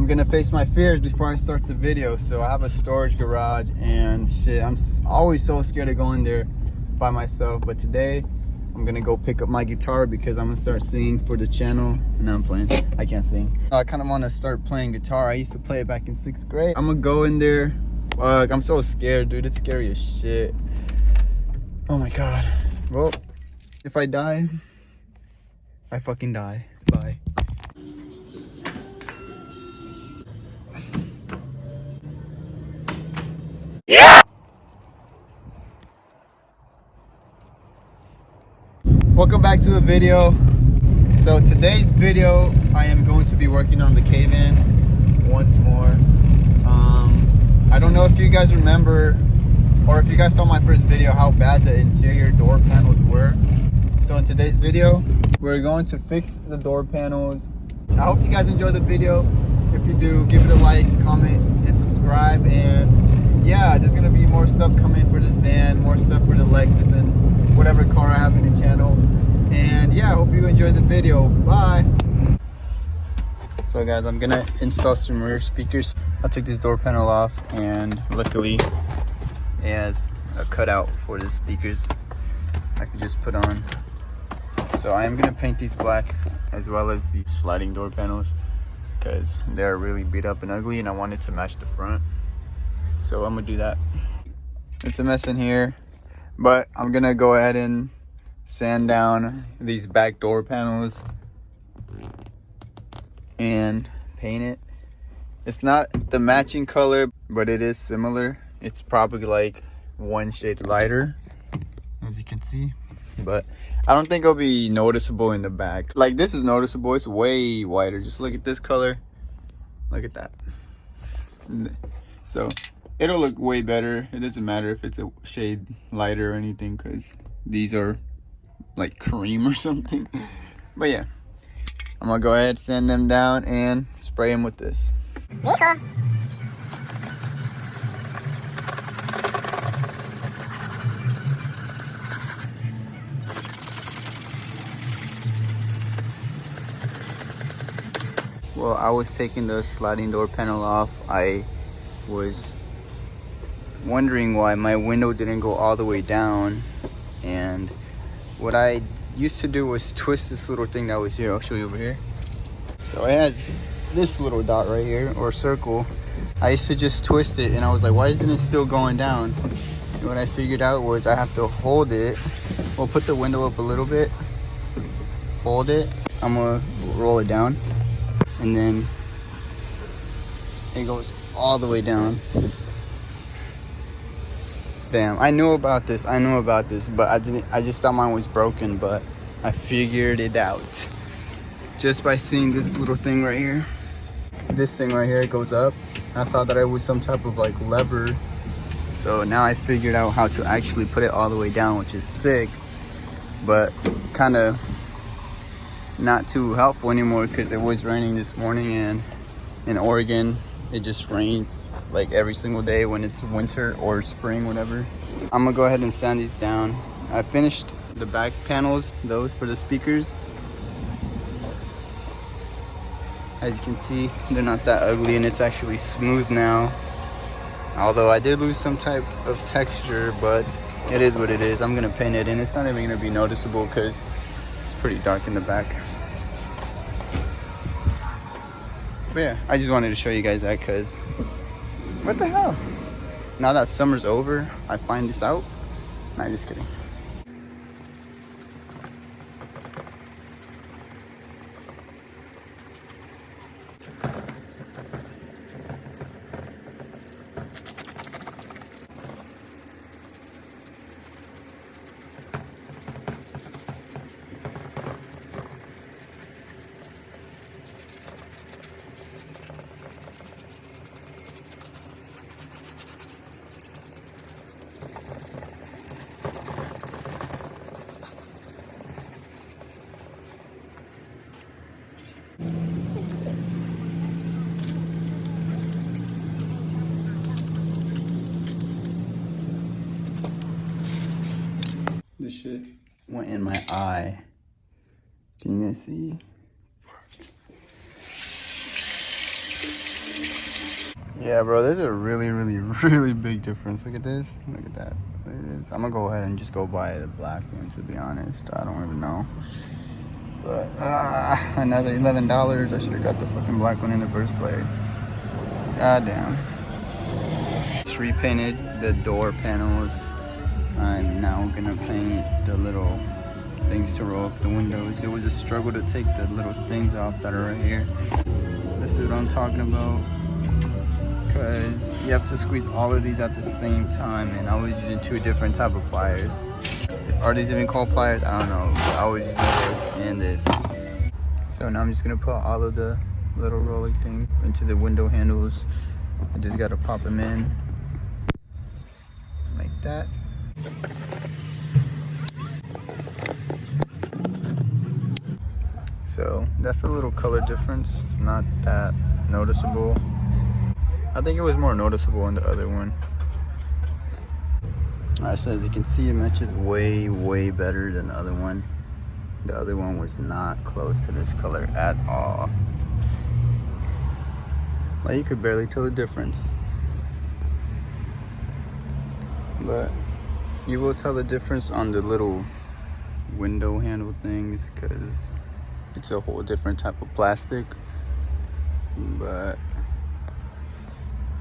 I'm gonna face my fears before I start the video. So I have a storage garage and shit, I'm always so scared of going there by myself, but today I'm gonna go pick up my guitar because I'm gonna start singing for the channel. And I'm playing, I can't sing. I kind of want to start playing guitar. I used to play it back in 6th grade. I'm gonna go in there. I'm so scared, dude. It's scary as shit. Oh my god. Well, if I die, I fucking die. Bye. Yeah. Welcome back to a video. So today's video, I am going to be working on the Kei Van once more. I don't know if you guys remember, or if you guys saw my first video, how bad the interior door panels were. So in today's video, we're going to fix the door panels. I hope you guys enjoy the video. If you do, give it a like, comment, and subscribe. And yeah, there's gonna be more stuff coming for this van, more stuff for the Lexus and whatever car I have in the channel. And yeah, I hope you enjoyed the video. Bye. So guys, I'm gonna install some rear speakers. I took this door panel off and luckily it has a cutout for the speakers I could just put on. So I am gonna paint these black as well as the sliding door panels because they're really beat up and ugly and I wanted to match the front. So I'm gonna do that. It's a mess in here, but I'm gonna go ahead and sand down these back door panels and paint it. It's not the matching color, but it is similar. It's probably like one shade lighter, as you can see, but I don't think it'll be noticeable in the back. Like this is noticeable, it's way whiter. Just look at this color, look at that. So it'll look way better. It doesn't matter if it's a shade lighter or anything because these are like cream or something. But yeah, I'm gonna go ahead, sand them down and spray them with this. Well, I was taking the sliding door panel off. I was wondering why my window didn't go all the way down, and what I used to do was twist this little thing that was here. I'll show you over here. So it has this little dot right here, or circle. I used to just twist it and I was like, why isn't it still going down? And what I figured out was I have to hold it. We'll put the window up a little bit, hold it. I'm gonna roll it down and then it goes all the way down. Damn, I knew about this, but I just thought mine was broken, but I figured it out just by seeing this little thing right here. This thing right here goes up. I saw that it was some type of like lever, so now I figured out how to actually put it all the way down, which is sick, but kind of not too helpful anymore because it was raining this morning, and in Oregon it just rains like every single day when it's winter or spring, whatever. I'm gonna go ahead and sand these down. I finished the back panels, those for the speakers. As you can see, they're not that ugly and it's actually smooth now. Although I did lose some type of texture, but it is what it is. I'm gonna paint it and it's not even gonna be noticeable because it's pretty dark in the back. But yeah, I just wanted to show you guys that because what the hell? Now that summer's over, I find this out. Nah, just kidding. This shit went in my eye. Can you guys see? Yeah, bro, there's a really big difference. Look at this. Look at that. It is. I'm gonna go ahead and just go buy the black one, to be honest. I don't even know. But another $11. I should have got the fucking black one in the first place. God damn. Just repainted the door panels. I'm now gonna paint the little things to roll up the windows. It was a struggle to take the little things off that are right here. This is what I'm talking about. Because you have to squeeze all of these at the same time, and I was using two different type of pliers. Are these even called pliers? I don't know, but I was using this and this. So now I'm just gonna put all of the little rolling things into the window handles. I just gotta pop them in like that. So that's a little color difference, not that noticeable. I think it was more noticeable in the other one. Alright, so as you can see, it matches way better than the other one. The other one was not close to this color at all. Like, you could barely tell the difference. But you will tell the difference on the little window handle things, because it's a whole different type of plastic. But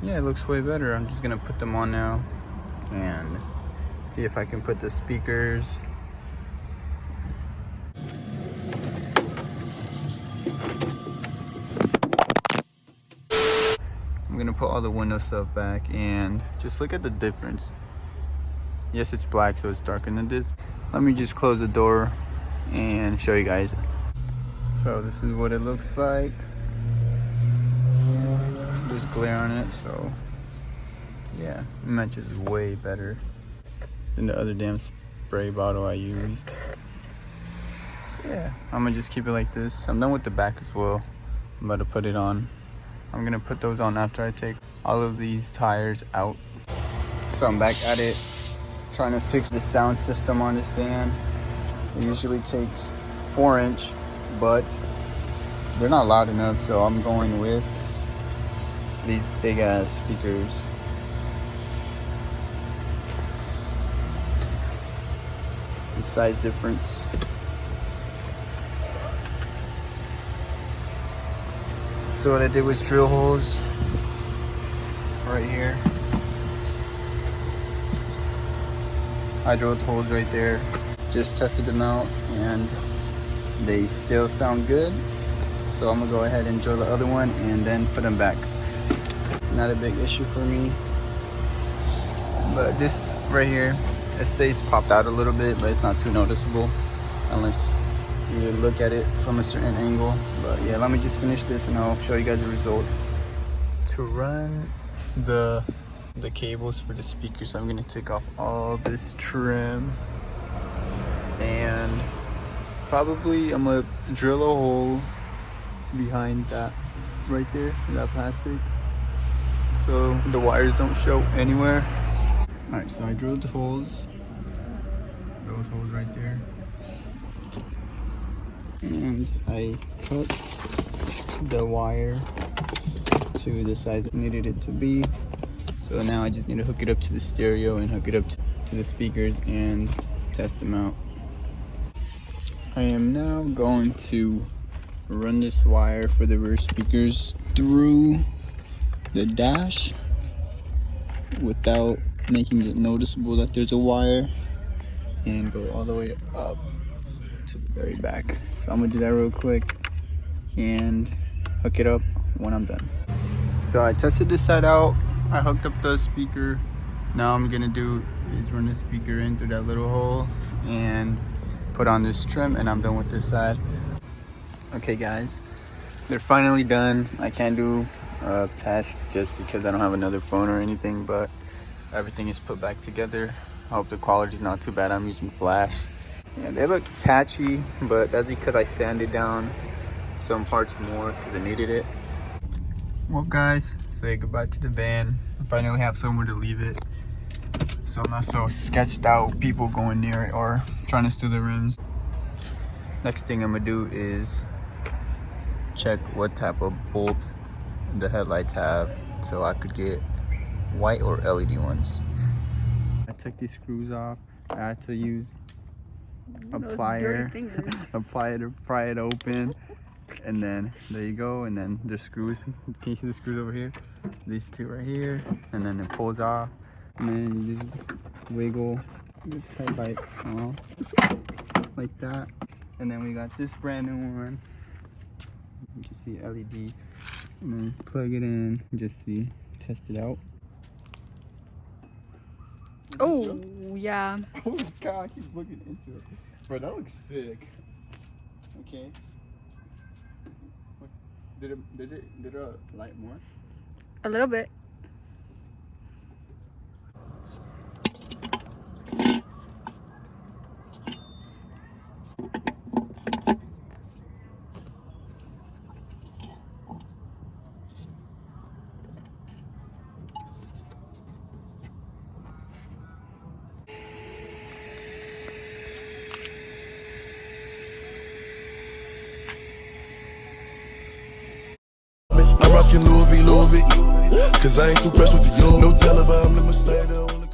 yeah, it looks way better. I'm just gonna put them on now and see if I can put the speakers. I'm gonna put all the window stuff back and just look at the difference. Yes, it's black, so it's darker than this. Let me just close the door and show you guys. So this is what it looks like. There's glare on it, so yeah, it matches way better than the other damn spray bottle I used. Yeah, I'm gonna just keep it like this. I'm done with the back as well. I'm about to put it on. I'm gonna put those on after I take all of these tires out. So I'm back at it, trying to fix the sound system on this van. It usually takes 4-inch, but they're not loud enough, so I'm going with these big ass speakers. The size difference. So what I did was drill holes right here. I drilled holes right there, just tested them out, and they still sound good. So I'm gonna go ahead and drill the other one and then put them back. Not a big issue for me. But this right here, it stays popped out a little bit, but it's not too noticeable unless you look at it from a certain angle. But yeah, let me just finish this and I'll show you guys the results. To run the cables for the speakers, I'm gonna take off all this trim, and probably I'm gonna drill a hole behind that right there, that plastic, so the wires don't show anywhere. All right, so I drilled holes, those holes right there, and I cut the wire to the size I needed it to be. So now I just need to hook it up to the stereo and hook it up to the speakers and test them out. I am now going to run this wire for the rear speakers through the dash without making it noticeable that there's a wire, and go all the way up to the very back. So I'm gonna do that real quick and hook it up when I'm done. So I tested this side out. I hooked up the speaker. Now I'm gonna do is run the speaker in through that little hole and put on this trim, and I'm done with this side. Okay guys, they're finally done. I can't do a test just because I don't have another phone or anything, but everything is put back together. I hope the quality is not too bad. I'm using flash. Yeah, they look patchy, but that's because I sanded down some parts more because I needed it. Well guys, say goodbye to the van. I finally have somewhere to leave it, so I'm not so sketched out people going near it or trying to steal the rims. Next thing I'm gonna do is check what type of bolts the headlight tab so I could get white or LED ones. I took these screws off. I had to use a plier, apply it to pry it open, and then there you go. And then the screws. Can you see the screws over here? These two right here, and then it pulls off, and then you just wiggle this headlight off, just like that. And then we got this brand new one. You can see LED, and then plug it in just to test it out. Oh, yeah. Oh my god, he's looking into it. Bro, that looks sick. Okay. Did it light more? A little bit. I'm rockin' Louis V, cause I ain't too pressed with the yo. No tell about I'm the Mercedes.